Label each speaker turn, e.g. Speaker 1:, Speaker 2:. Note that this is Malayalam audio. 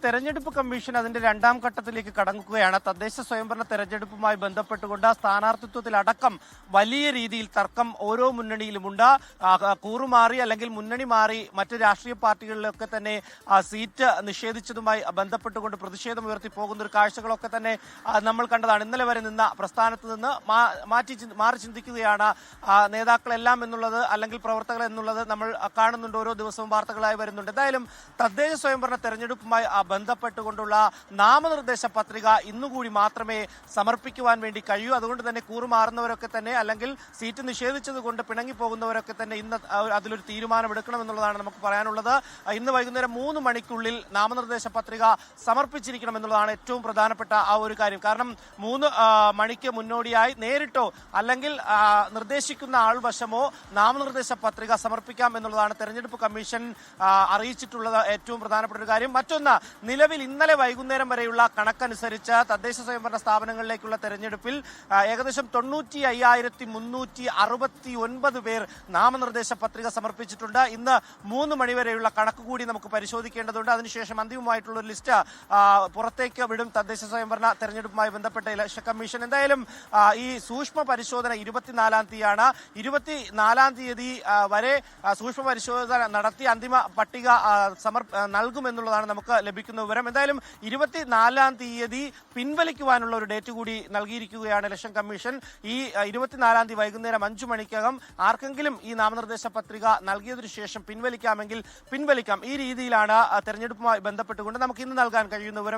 Speaker 1: തെരഞ്ഞെടുപ്പ് കമ്മീഷൻ അതിന്റെ രണ്ടാം ഘട്ടത്തിലേക്ക് കടക്കുകയാണ്. തദ്ദേശ സ്വയംഭരണ തെരഞ്ഞെടുപ്പുമായി ബന്ധപ്പെട്ടുകൊണ്ട് സ്ഥാനാർത്ഥിത്വത്തിലടക്കം വലിയ രീതിയിൽ തർക്കം ഓരോ മുന്നണിയിലുമുണ്ട്. കൂറുമാറി അല്ലെങ്കിൽ മുന്നണി മാറി മറ്റ് രാഷ്ട്രീയ പാർട്ടികളിലൊക്കെ തന്നെ സീറ്റ് നിഷേധിച്ചതുമായി ബന്ധപ്പെട്ടുകൊണ്ട് പ്രതിഷേധമുയർത്തി പോകുന്ന ഒരു കാഴ്ചകളൊക്കെ തന്നെ നമ്മൾ കണ്ടതാണ്. ഇന്നലെ വരെ നിന്ന പ്രസ്ഥാനത്ത് നിന്ന് മാറി ചിന്തിക്കുകയാണ് നേതാക്കളെല്ലാം എന്നുള്ളത്, അല്ലെങ്കിൽ പ്രവർത്തകർ എന്നുള്ളത് നമ്മൾ കാണുന്നുണ്ട്. ഓരോ ദിവസവും വാർത്തകളായി വരുന്നുണ്ട്. എന്തായാലും തദ്ദേശ സ്വയംഭരണ തെരഞ്ഞെടുപ്പുമായി ബന്ധപ്പെട്ടുകൊണ്ടുള്ള നാമനിർദ്ദേശ പത്രിക ഇന്നുകൂടി മാത്രമേ സമർപ്പിക്കുവാൻ വേണ്ടി കഴിയൂ. അതുകൊണ്ട് തന്നെ കൂറുമാറുന്നവരൊക്കെ തന്നെ, അല്ലെങ്കിൽ സീറ്റ് നിഷേധിച്ചത് കൊണ്ട് പിണങ്ങിപ്പോകുന്നവരൊക്കെ തന്നെ ഇന്ന് അതിലൊരു തീരുമാനമെടുക്കണമെന്നുള്ളതാണ് നമുക്ക് പറയാനുള്ളത്. ഇന്ന് വൈകുന്നേരം 3 മണിക്കുള്ളിൽ നാമനിർദ്ദേശ പത്രിക സമർപ്പിച്ചിരിക്കണം എന്നുള്ളതാണ് ഏറ്റവും പ്രധാനപ്പെട്ട ആ ഒരു കാര്യം. കാരണം 3 മണിക്ക് മുന്നോടിയായി നേരിട്ടോ അല്ലെങ്കിൽ നിർദ്ദേശിക്കുന്ന ആൾവശമോ നാമനിർദ്ദേശ പത്രിക സമർപ്പിക്കാം എന്നുള്ളതാണ് തെരഞ്ഞെടുപ്പ് കമ്മീഷൻ അറിയിച്ചിട്ടുള്ളത് ഏറ്റവും പ്രധാനപ്പെട്ട ഒരു കാര്യം. മറ്റൊന്ന്, നിലവിൽ ഇന്നലെ വൈകുന്നേരം വരെയുള്ള കണക്കനുസരിച്ച് തദ്ദേശ സ്വയംഭരണ സ്ഥാപനങ്ങളിലേക്കുള്ള തെരഞ്ഞെടുപ്പിൽ ഏകദേശം 95,369 പേർ നാമനിർദ്ദേശ പത്രിക സമർപ്പിച്ചിട്ടുണ്ട്. ഇന്ന് 3 മണിവരെയുള്ള കണക്ക് കൂടി നമുക്ക് പരിശോധിക്കേണ്ടതുണ്ട്. അതിനുശേഷം അന്തിമമായിട്ടുള്ള ഒരു ലിസ്റ്റ് പുറത്തേക്ക് വിടും തദ്ദേശ സ്വയംഭരണ തെരഞ്ഞെടുപ്പുമായി ബന്ധപ്പെട്ട ഇലക്ഷൻ കമ്മീഷൻ. എന്തായാലും ഈ സൂക്ഷ്മ പരിശോധന 24-ാം തീയതിയാണ്. 24-ാം തീയതി വരെ സൂക്ഷ്മ പരിശോധന നടത്തി അന്തിമ പട്ടിക നൽകുമെന്നുള്ളതാണ് നമുക്ക് ലഭിക്കുന്ന വിവരം. എന്തായാലും 24-ാം തീയതി പിൻവലിക്കുവാനുള്ള ഒരു ഡേറ്റ് കൂടി നൽകിയിരിക്കുകയാണ് ഇലക്ഷൻ കമ്മീഷൻ. ഈ 24-ാം തീയതി വൈകുന്നേരം 5 മണിക്കകം ആർക്കെങ്കിലും ഈ നാമനിർദ്ദേശ പത്രിക നൽകിയതിനു ശേഷം പിൻവലിക്കാമെങ്കിൽ പിൻവലിക്കാം. ഈ രീതിയിലാണ് തെരഞ്ഞെടുപ്പുമായി ബന്ധപ്പെട്ടുകൊണ്ട് നമുക്ക് ഇന്ന് നൽകാൻ കഴിയുന്ന വിവരം.